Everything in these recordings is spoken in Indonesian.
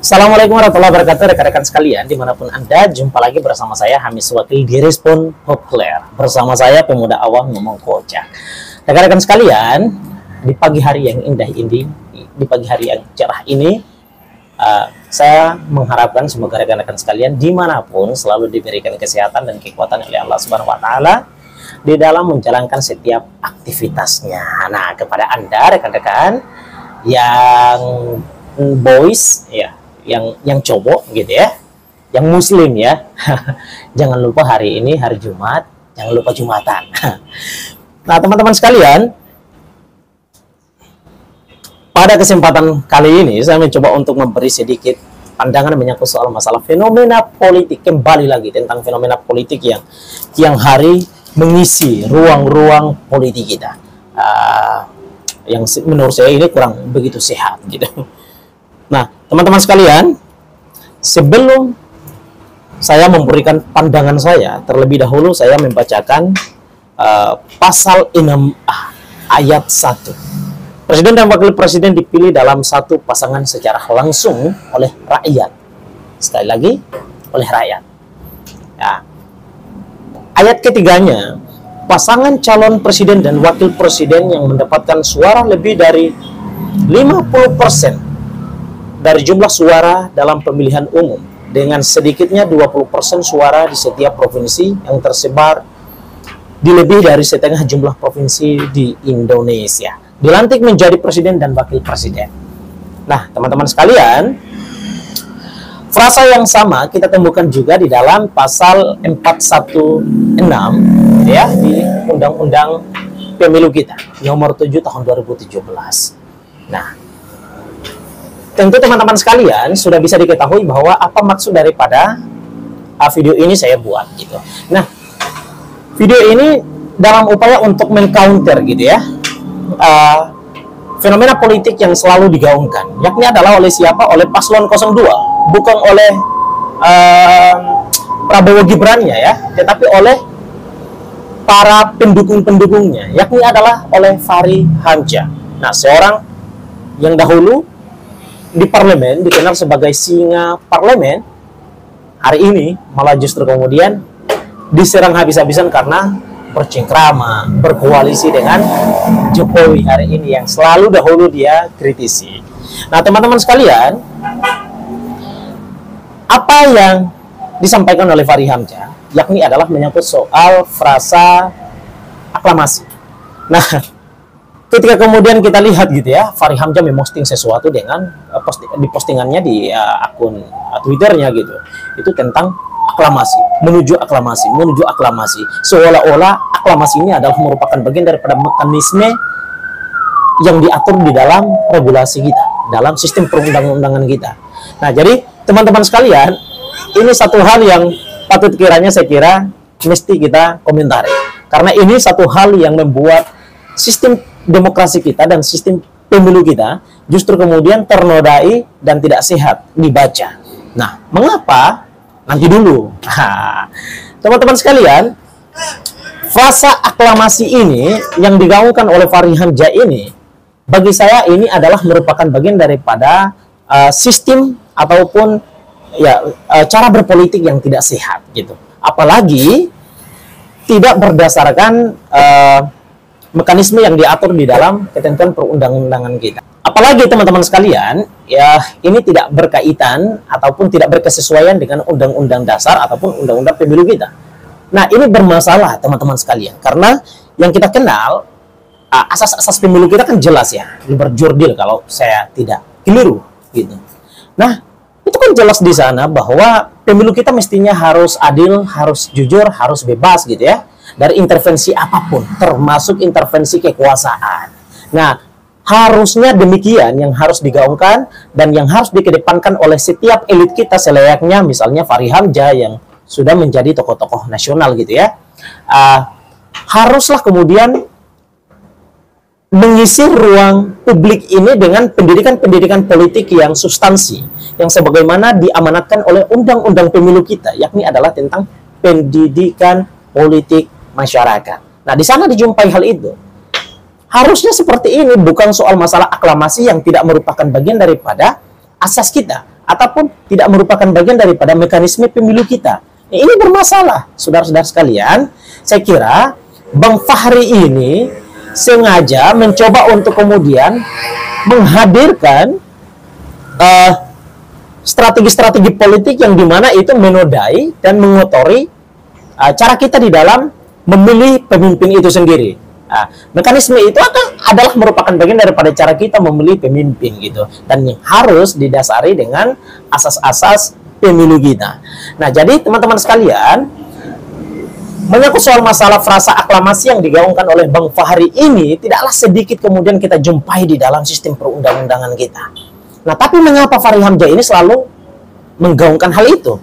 Assalamualaikum warahmatullahi wabarakatuh, rekan-rekan sekalian dimanapun Anda, jumpa lagi bersama saya Hamis Wakil di Respon Populer. Bersama saya pemuda awam ngomong kocak. Rekan-rekan sekalian, di pagi hari yang indah ini, di pagi hari yang cerah ini, saya mengharapkan semoga rekan-rekan sekalian dimanapun selalu diberikan kesehatan dan kekuatan oleh Allah Subhanahu Wa Taala di dalam menjalankan setiap aktivitasnya. Nah, kepada Anda rekan-rekan yang boys ya, yang cowok gitu ya, yang muslim ya, jangan lupa hari ini hari Jumat, jangan lupa Jumatan. Nah, teman-teman sekalian, pada kesempatan kali ini saya mencoba untuk memberi sedikit pandangan menyangkut soal masalah fenomena politik. Kembali lagi tentang fenomena politik yang hari mengisi ruang-ruang politik kita, yang menurut saya ini kurang begitu sehat gitu. Nah, teman-teman sekalian, sebelum saya memberikan pandangan saya, terlebih dahulu saya membacakan pasal 6A ayat 1. Presiden dan wakil presiden dipilih dalam satu pasangan secara langsung oleh rakyat. Sekali lagi, oleh rakyat. Ya. Ayat ketiganya, pasangan calon presiden dan wakil presiden yang mendapatkan suara lebih dari 50% dari jumlah suara dalam pemilihan umum dengan sedikitnya 20% suara di setiap provinsi yang tersebar di lebih dari setengah jumlah provinsi di Indonesia, dilantik menjadi presiden dan wakil presiden. Nah, teman-teman sekalian, frasa yang sama kita temukan juga di dalam pasal 416 ya, di Undang-Undang Pemilu kita nomor 7 tahun 2017. Nah, tentu teman-teman sekalian sudah bisa diketahui bahwa apa maksud daripada video ini saya buat gitu. Nah, video ini dalam upaya untuk mengcounter gitu ya, fenomena politik yang selalu digaungkan, yakni adalah oleh siapa? Oleh paslon 02, bukan oleh Prabowo Gibran-nya ya, tetapi oleh para pendukung-pendukungnya, yakni adalah oleh Fachri Hamzah. Nah, seorang yang dahulu di parlemen dikenal sebagai singa parlemen, hari ini malah justru kemudian diserang habis-habisan karena bercengkrama, berkoalisi dengan Jokowi hari ini yang selalu dahulu dia kritisi. Nah, teman-teman sekalian, apa yang disampaikan oleh Fachri Hamzah yakni adalah menyangkut soal frasa aklamasi. Nah, ketika kemudian kita lihat gitu ya, Fachri Hamzah memposting sesuatu dengan di postingannya di akun Twitternya gitu, itu tentang aklamasi, menuju aklamasi, seolah-olah aklamasi ini adalah merupakan bagian daripada mekanisme yang diatur di dalam regulasi kita, dalam sistem perundang-undangan kita. Nah, jadi teman-teman sekalian, ini satu hal yang patut kiranya saya kira mesti kita komentari, karena ini satu hal yang membuat sistem demokrasi kita dan sistem pemilu kita justru kemudian ternodai dan tidak sehat dibaca. Nah, mengapa? Nanti dulu. Teman-teman sekalian, frasa aklamasi ini yang digaungkan oleh Fachri Hamzah ini, bagi saya ini adalah merupakan bagian daripada sistem ataupun ya cara berpolitik yang tidak sehat gitu. Apalagi tidak berdasarkan mekanisme yang diatur di dalam ketentuan perundang-undangan kita. Apalagi teman-teman sekalian, ya ini tidak berkaitan ataupun tidak berkesesuaian dengan undang-undang dasar ataupun undang-undang pemilu kita. Nah, ini bermasalah teman-teman sekalian, karena yang kita kenal asas-asas pemilu kita kan jelas ya, berjurdil kalau saya tidak keliru gitu. Nah, itu kan jelas di sana bahwa pemilu kita mestinya harus adil, harus jujur, harus bebas gitu ya, dari intervensi apapun, termasuk intervensi kekuasaan. Nah, harusnya demikian yang harus digaungkan dan yang harus dikedepankan oleh setiap elit kita selayaknya misalnya Fachri Hamzah yang sudah menjadi tokoh-tokoh nasional gitu ya. Haruslah kemudian mengisi ruang publik ini dengan pendidikan-pendidikan politik yang substansi, yang sebagaimana diamanatkan oleh undang-undang pemilu kita, yakni adalah tentang pendidikan politik masyarakat. Nah, di sana dijumpai hal itu. Harusnya seperti ini, bukan soal masalah aklamasi yang tidak merupakan bagian daripada asas kita, ataupun tidak merupakan bagian daripada mekanisme pemilu kita. Nah, ini bermasalah, saudara-saudara sekalian. Saya kira Bang Fahri ini sengaja mencoba untuk kemudian menghadirkan strategi-strategi politik yang dimana itu menodai dan mengotori cara kita di dalam memilih pemimpin itu sendiri. Nah, mekanisme itu adalah merupakan bagian daripada cara kita memilih pemimpin gitu, dan yang harus didasari dengan asas-asas pemilu kita. Nah, jadi teman-teman sekalian, menyangkut soal masalah frasa aklamasi yang digaungkan oleh Bang Fahri ini tidaklah sedikit kemudian kita jumpai di dalam sistem perundang-undangan kita. Nah, tapi mengapa Fahri Hamzah ini selalu menggaungkan hal itu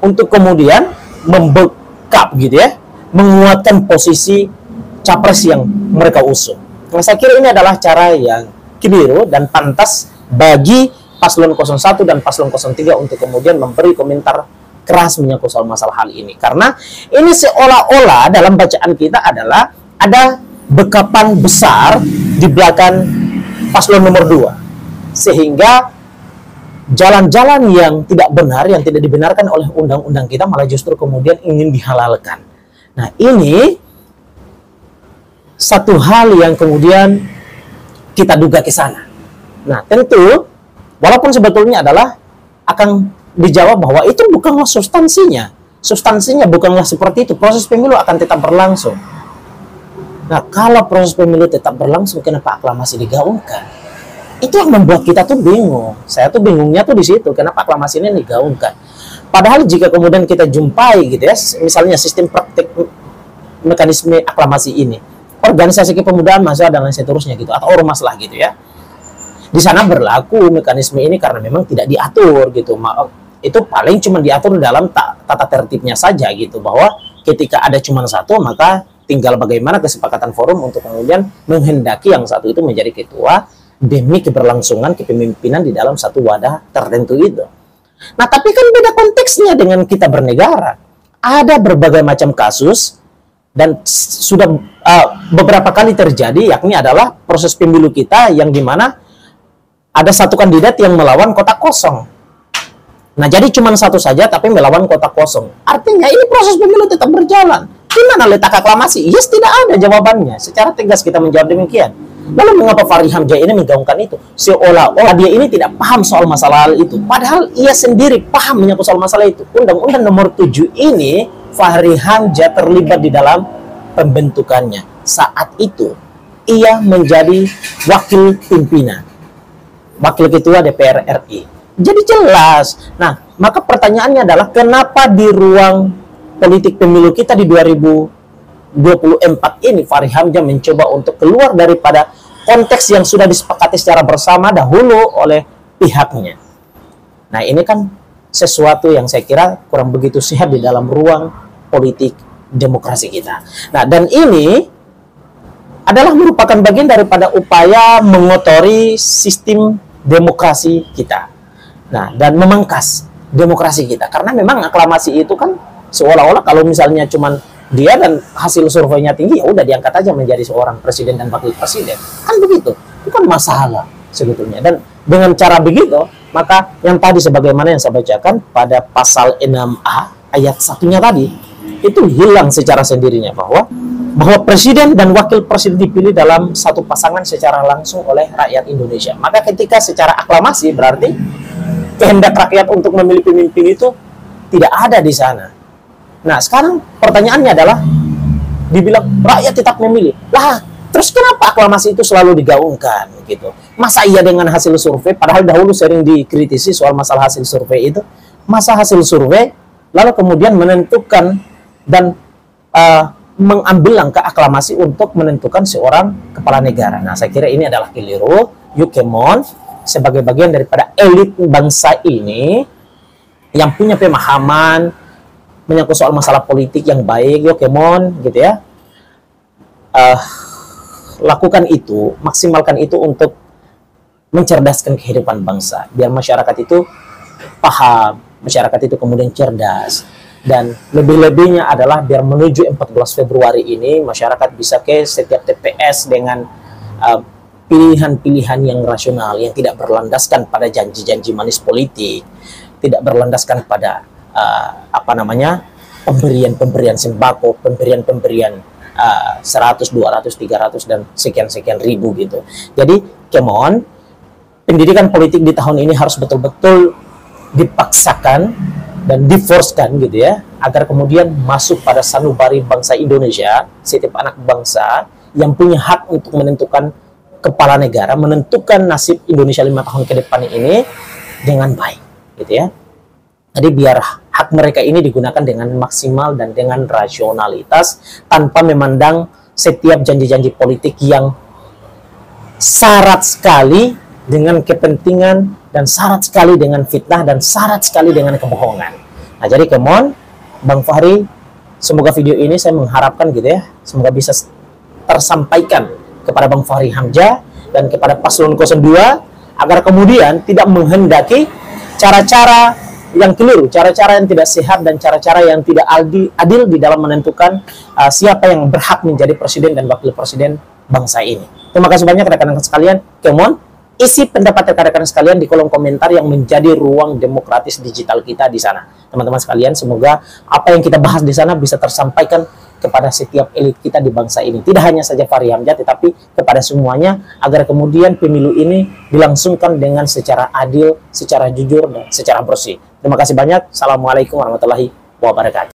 untuk kemudian membekap gitu ya, menguatkan posisi capres yang mereka usung. Nah, saya kira ini adalah cara yang keliru dan pantas bagi paslon 01 dan paslon 03 untuk kemudian memberi komentar keras menyangkut soal masalah hal ini. Karena ini seolah-olah dalam bacaan kita adalah ada bekapan besar di belakang paslon nomor 2. Sehingga jalan-jalan yang tidak benar, yang tidak dibenarkan oleh undang-undang kita malah justru kemudian ingin dihalalkan. Nah, ini satu hal yang kemudian kita duga ke sana. Nah, tentu walaupun sebetulnya adalah akan dijawab bahwa itu bukanlah substansinya. Substansinya bukanlah seperti itu. Proses pemilu akan tetap berlangsung. Nah, kalau proses pemilu tetap berlangsung, kenapa aklamasi digaungkan? Itu yang membuat kita tuh bingung. Saya tuh bingungnya tuh di situ. Kenapa aklamasi ini digaungkan? Padahal jika kemudian kita jumpai gitu ya, misalnya sistem praktik mekanisme aklamasi ini, organisasi kepemudaan mahasiswa dan lain seterusnya gitu, atau ormas lah gitu ya, di sana berlaku mekanisme ini karena memang tidak diatur gitu. Itu paling cuma diatur dalam tata tertibnya saja gitu, bahwa ketika ada cuma satu maka tinggal bagaimana kesepakatan forum untuk kemudian menghendaki yang satu itu menjadi ketua demi keberlangsungan kepemimpinan di dalam satu wadah tertentu itu. Nah, tapi kan beda konteksnya dengan kita bernegara. Ada berbagai macam kasus dan sudah beberapa kali terjadi, yakni adalah proses pemilu kita yang dimana ada satu kandidat yang melawan kotak kosong. Nah, jadi cuma satu saja tapi melawan kotak kosong. Artinya ini proses pemilu tetap berjalan. Di mana letak aklamasi? Yes, tidak ada jawabannya. Secara tegas kita menjawab demikian. Lalu mengapa Fahri Hamzah ini menggaungkan itu? Seolah-olah dia ini tidak paham soal masalah itu. Padahal ia sendiri paham menyangkut soal masalah itu. Undang-Undang nomor 7 ini Fahri Hamzah terlibat di dalam pembentukannya. Saat itu ia menjadi wakil pimpinan, wakil ketua DPR RI. Jadi jelas. Nah, maka pertanyaannya adalah kenapa di ruang politik pemilu kita di 2024 ini Fahri Hamzah mencoba untuk keluar daripada konteks yang sudah disepakati secara bersama dahulu oleh pihaknya. Nah, ini kan sesuatu yang saya kira kurang begitu sehat di dalam ruang politik demokrasi kita. Nah, dan ini adalah merupakan bagian daripada upaya mengotori sistem demokrasi kita. Nah, dan memangkas demokrasi kita. Karena memang aklamasi itu kan seolah-olah kalau misalnya cuman dia dan hasil surveinya tinggi, ya udah diangkat aja menjadi seorang presiden dan wakil presiden. Kan begitu. Itu kan masalah sebetulnya. Dan dengan cara begitu, maka yang tadi sebagaimana yang saya bacakan pada pasal 6A ayat 1-nya tadi, itu hilang secara sendirinya bahwa presiden dan wakil presiden dipilih dalam satu pasangan secara langsung oleh rakyat Indonesia. Maka ketika secara aklamasi berarti kehendak rakyat untuk memilih pemimpin itu tidak ada di sana. Nah, sekarang pertanyaannya adalah dibilang rakyat tetap memilih. Lah, terus kenapa aklamasi itu selalu digaungkan gitu? Masa iya dengan hasil survei, padahal dahulu sering dikritisi soal masalah hasil survei itu. Masa hasil survei lalu kemudian menentukan dan mengambil langkah aklamasi untuk menentukan seorang kepala negara. Nah, saya kira ini adalah keliru. Yukemon sebagai bagian daripada elit bangsa ini yang punya pemahaman menyangkut soal masalah politik yang baik, Yukemon gitu ya, lakukan itu, maksimalkan itu untuk mencerdaskan kehidupan bangsa, biar masyarakat itu paham, masyarakat itu kemudian cerdas. Dan lebih-lebihnya adalah biar menuju 14 Februari ini masyarakat bisa ke setiap TPS dengan pilihan-pilihan yang rasional, yang tidak berlandaskan pada janji-janji manis politik, tidak berlandaskan pada pemberian-pemberian sembako, pemberian-pemberian 100, 200, 300 dan sekian-sekian ribu gitu. Jadi, come on, pendidikan politik di tahun ini harus betul-betul dipaksakan dan diforcekan gitu ya, agar kemudian masuk pada sanubari bangsa Indonesia, setiap anak bangsa yang punya hak untuk menentukan kepala negara, menentukan nasib Indonesia 5 tahun ke depan ini dengan baik, gitu ya. Jadi biar hak mereka ini digunakan dengan maksimal dan dengan rasionalitas, tanpa memandang setiap janji-janji politik yang syarat sekali dengan kepentingan dan syarat sekali dengan fitnah dan syarat sekali dengan kebohongan. Nah, jadi come on, Bang Fahri, semoga video ini saya mengharapkan gitu ya, semoga bisa tersampaikan kepada Bang Fahri Hamzah dan kepada Paslon 02 agar kemudian tidak menghendaki cara-cara yang keliru, cara-cara yang tidak sehat dan cara-cara yang tidak adil di dalam menentukan siapa yang berhak menjadi presiden dan wakil presiden bangsa ini. Terima kasih banyak rekan-rekan sekalian. Come on, isi pendapat rekan-rekan sekalian di kolom komentar yang menjadi ruang demokratis digital kita di sana. Teman-teman sekalian, semoga apa yang kita bahas di sana bisa tersampaikan kepada setiap elit kita di bangsa ini. Tidak hanya saja Fahri Hamzah, tetapi kepada semuanya, agar kemudian pemilu ini dilangsungkan dengan secara adil, secara jujur, dan secara bersih. Terima kasih banyak. Assalamualaikum warahmatullahi wabarakatuh.